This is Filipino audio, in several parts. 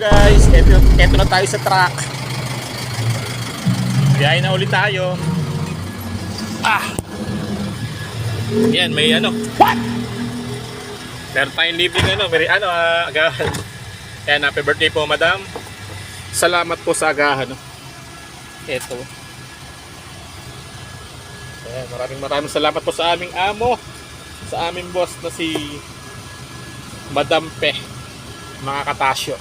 Guys, eto na tayo sa truck. Biyahe na ulit tayo. Yan, may ano. What? Meron tayong libreng ano, agahan. Yan, happy birthday po, madam. Salamat po sa agahan. Eto. Yan, maraming salamat po sa aming amo, sa aming boss na si Madam Pe, mga katasyo.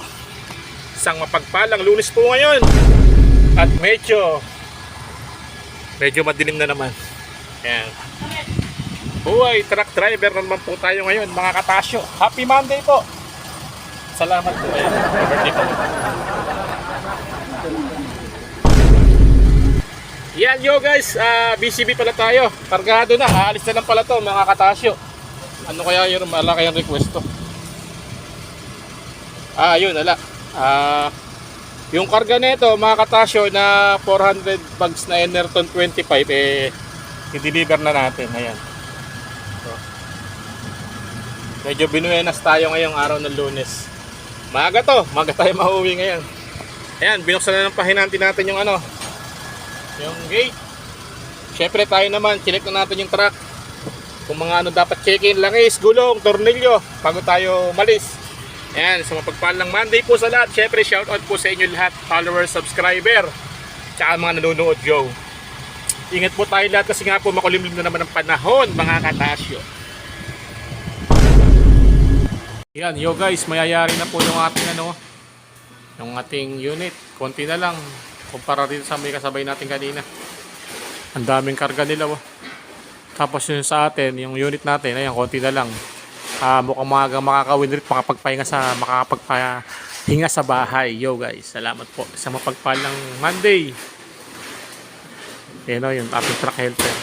Isang mapagpalang Lunes po ngayon. At medyo madilim na naman. Ayan. Buhay, truck driver na naman po tayo ngayon, mga katasyo. Happy Monday po. Salamat po. Ayan, birthday po. Yan yo guys, BCB pala tayo. Kargado na, aalis na lang pala to, mga katasyo. Ano kaya yun, malaki ang request to. Yun, ala. Yung karga nito, mga katasyo, na 400 bags na Enerton 25, i-deliver na natin. Ayan. So, medyo binuenas tayo ngayong araw ng Lunes. Maaga tayo mauwi ngayon. Ayan, binuksan na ng pahinanti natin yung yung gate. Syempre tayo naman, check na natin yung truck. Kung mga dapat check-in, langis, gulong, tornilyo, bago tayo malis. Ayan, so mapagpalang Monday po sa lahat. Syempre, shoutout po sa inyo lahat, followers, subscriber, tsaka mga nanonood, yo. Ingat po tayo lahat kasi nga po makulimlim na naman ang panahon, mga katasyo. Yan, yo guys, mayayari na po yung ating unit. Konti na lang kumpara dito sa may kasabay natin kanina. Ang daming karga nila, Tapos yun sa atin, yung unit natin, ayan, konti na lang. Mukhang makakawin rin, makapagpahinga sa bahay. Yo guys, salamat po sa mapagpalang Monday. Yan o, yung ating truck helper.